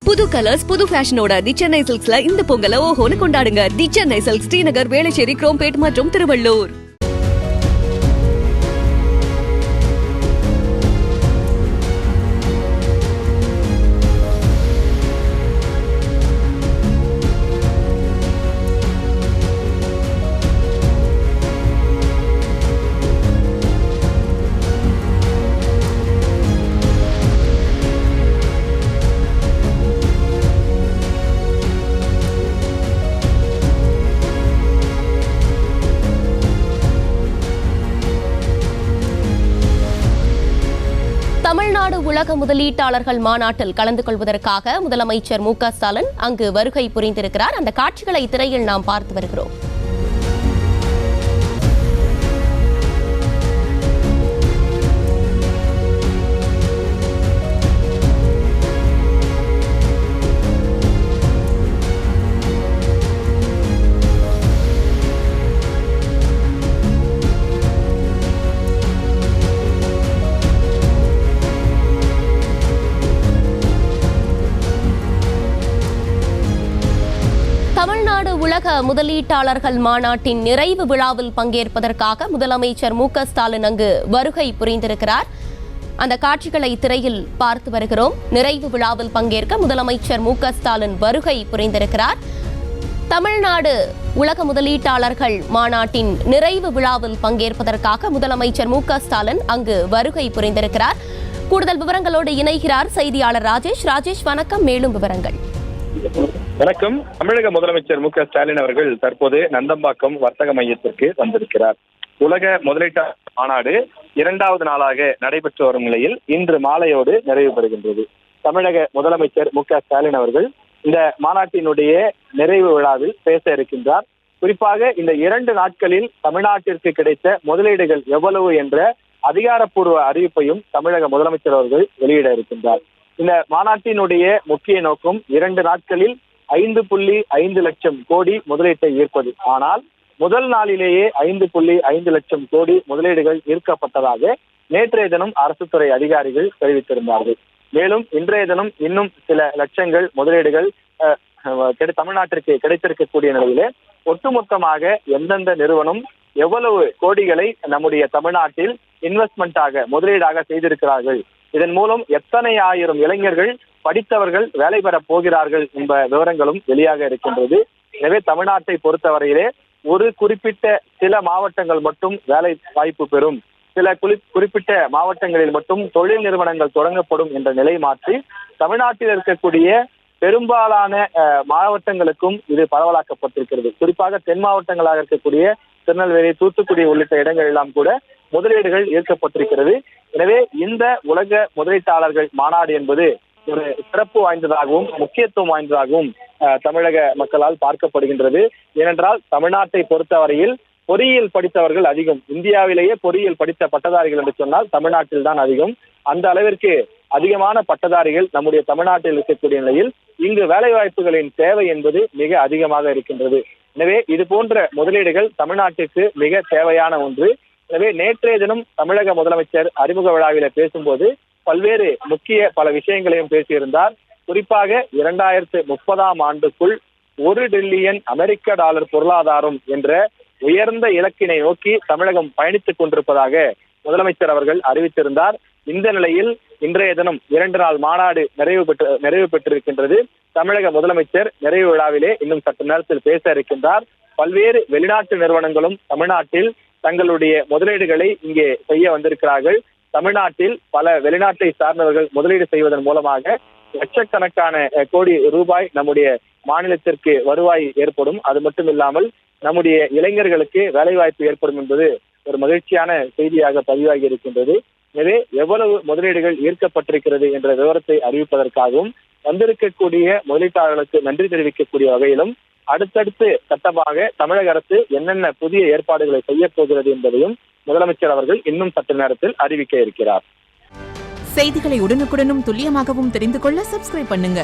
புது கலர்ஸ் புது ஃபேஷனோட தி சென்னை சில்க்ஸ்ல இந்த பொங்கலை ஓஹோன்னு கொண்டாடுங்க. தி சென்னை சில்க்ஸ், ஸ்ரீநகர், வேளச்சேரி, குரோம்பேட் மற்றும் திருவள்ளூர். தமிழ்நாடு உலக முதலீட்டாளர்கள் மாநாட்டில் கலந்து கொள்வதற்காக முதலமைச்சர் மு.க.ஸ்டாலின் அங்கு வருகை புரிந்திருக்கிறார். அந்த காட்சிகளை திரையில் நாம் பார்த்து வருகிறோம். தமிழ்நாடு உலக முதலீட்டாளர்கள் மாநாட்டின் நிறைவு விழாவில் பங்கேற்பதற்காக முதலமைச்சர் மு.க.ஸ்டாலின் அங்கு வருகை புரிந்திருக்கிறார். அந்த காட்சிகளை திரையில் பார்த்து வருகிறோம். நிறைவு விழாவில் பங்கேற்க முதலமைச்சர் மு.க.ஸ்டாலின் வருகை புரிந்திருக்கிறார். தமிழ்நாடு உலக முதலீட்டாளர்கள் மாநாட்டின் நிறைவு விழாவில் பங்கேற்பதற்காக முதலமைச்சர் மு.க.ஸ்டாலின் அங்கு வருகை புரிந்திருக்கிறார். கூடுதல் விவரங்களோடு இணைகிறார் செய்தியாளர் ராஜேஷ். ராஜேஷ், வணக்கம். மேலும் விவரங்கள். வணக்கம். தமிழக முதலமைச்சர் மு.க.ஸ்டாலின் அவர்கள் தற்போது நந்தம்பாக்கம் வர்த்தக மையத்திற்கு வந்திருக்கிறார். உலக முதலீட்டாளர் மாநாடு 2வது நாளாக நடைபெற்று வரும் நிலையில் இன்று மாலையோடு நிறைவு பெறுகின்றது. தமிழக முதலமைச்சர் மு.க.ஸ்டாலின் அவர்கள் இந்த மாநாட்டினுடைய நிறைவு விழாவில் பேச இருக்கின்றார். குறிப்பாக இந்த 2 நாட்களில் தமிழ்நாட்டிற்கு கிடைத்த முதலீடுகள் எவ்வளவு என்ற அதிகாரப்பூர்வ அறிவிப்பையும் தமிழக முதலமைச்சர் அவர்கள் வெளியிட இருக்கின்றார். இந்த மாநாட்டினுடைய முக்கிய நோக்கம் 2 நாட்களில் 5.5 லட்சம் கோடி முதலீட்டை ஈர்ப்பது. ஆனால் முதல் நாளிலேயே 5.5 லட்சம் கோடி முதலீடுகள் ஈர்க்கப்பட்டதாக நேற்றைய தினம் அரசு துறை அதிகாரிகள் தெரிவித்திருந்தார்கள். மேலும் இன்றைய தினம் இன்னும் சில லட்சங்கள் முதலீடுகள் தமிழ்நாட்டிற்கு கிடைத்திருக்கக்கூடிய நிலையிலே ஒட்டுமொத்தமாக எந்தெந்த நிறுவனம் எவ்வளவு கோடிகளை நம்முடைய தமிழ்நாட்டில் இன்வெஸ்ட்மெண்டாக முதலீடாக செய்திருக்கிறார்கள், இதன் மூலம் எத்தனை ஆயிரம் இளைஞர்கள் படித்தவர்கள் வேலை பெற போகிறார்கள் என்ற விவரங்களும் வெளியாக இருக்கின்றது. எனவே தமிழ்நாட்டை பொறுத்தவரையிலே ஒரு குறிப்பிட்ட சில மாவட்டங்கள் மட்டும் வேலை வாய்ப்பு பெறும், சில குறிப்பிட்ட மாவட்டங்களில் மட்டும் தொழில் நிறுவனங்கள் தொடங்கப்படும் என்ற நிலை மாற்றி தமிழ்நாட்டில் இருக்கக்கூடிய பெரும்பாலான மாவட்டங்களுக்கும் இது பரவலாக்கப்பட்டிருக்கிறது. குறிப்பாக தென் மாவட்டங்களாக இருக்கக்கூடிய திருநெல்வேலி, தூத்துக்குடி உள்ளிட்ட இடங்கள் எல்லாம் கூட முதலீடுகள் ஈர்க்கப்பட்டிருக்கிறது. எனவே இந்த உலக முதலீட்டாளர்கள் மாநாடு என்பது ஒரு சிறப்பு வாய்ந்ததாகவும் முக்கியத்துவம் வாய்ந்ததாகவும் தமிழக மக்களால் பார்க்கப்படுகின்றது. ஏனென்றால் தமிழ்நாட்டை பொறுத்தவரையில் பொறியியல் படித்தவர்கள் அதிகம். இந்தியாவிலேயே பொறியியல் படித்த பட்டதாரிகள் என்று சொன்னால் தமிழ்நாட்டில் தான் அதிகம். அந்த அளவிற்கு அதிகமான பட்டதாரிகள் நம்முடைய தமிழ்நாட்டில் இருக்கக்கூடிய நிலையில் இங்கு வேலை வாய்ப்புகளின் தேவை என்பது மிக அதிகமாக இருக்கின்றது. எனவே இது போன்ற முதலீடுகள் தமிழ்நாட்டிற்கு மிக தேவையான ஒன்று. எனவே நேற்றைய தினம் தமிழக முதலமைச்சர் அறிமுக விழாவில பேசும்போது பல்வேறு முக்கிய பல விஷயங்களையும் பேசியிருந்தார். குறிப்பாக 2030ஆம் ஆண்டுக்குள் $1 டிரில்லியன் அமெரிக்க டாலர் பொருளாதாரம் என்ற உயர்ந்த இலக்கினை நோக்கி தமிழகம் பயணித்துக் கொண்டிருப்பதாக முதலமைச்சர் அவர்கள் அறிவித்திருந்தார். இந்த நிலையில் இன்றைய தினம் 2 நாள் மாநாடு நிறைவு பெற்றிருக்கின்றது. தமிழக முதலமைச்சர் நிறைவு விழாவிலே இன்னும் சற்று நேரத்தில் பேச இருக்கின்றார். பல்வேறு வெளிநாட்டு நிறுவனங்களும் தமிழ்நாட்டில் தங்களுடைய முதலீடுகளை இங்கே செய்ய வந்திருக்கிறார்கள். தமிழ்நாட்டில் பல வெளிநாட்டை சார்ந்தவர்கள் முதலீடு செய்வதன் மூலமாக லட்சக்கணக்கான கோடி ரூபாய் நம்முடைய மாநிலத்திற்கு வருவாய் ஏற்படும். அது மட்டும் இல்லாமல் நம்முடைய இளைஞர்களுக்கு வேலைவாய்ப்பு ஏற்படும் என்பது ஒரு மகிழ்ச்சியான செய்தியாக பதிவாகி இருக்கின்றது. எனவே எவ்வளவு முதலீடுகள் ஈர்க்கப்பட்டிருக்கிறது என்ற விவரத்தை அறிவிப்பதற்காகவும் வந்திருக்கக்கூடிய முதலீட்டாளர்களுக்கு நன்றி தெரிவிக்கக்கூடிய வகையிலும் அடுத்தடுத்து கட்டமாக தமிழக அரசு என்னென்ன புதிய ஏற்பாடுகளை செய்ய போகிறது என்பதையும் முதலமைச்சர் அவர்கள் இன்னும் சற்று நேரத்தில் அறிவிக்க இருக்கிறார். செய்திகளை உடனுக்குடனும் துல்லியமாகவும் தெரிந்து கொள்ள சப்ஸ்கிரைப் பண்ணுங்க.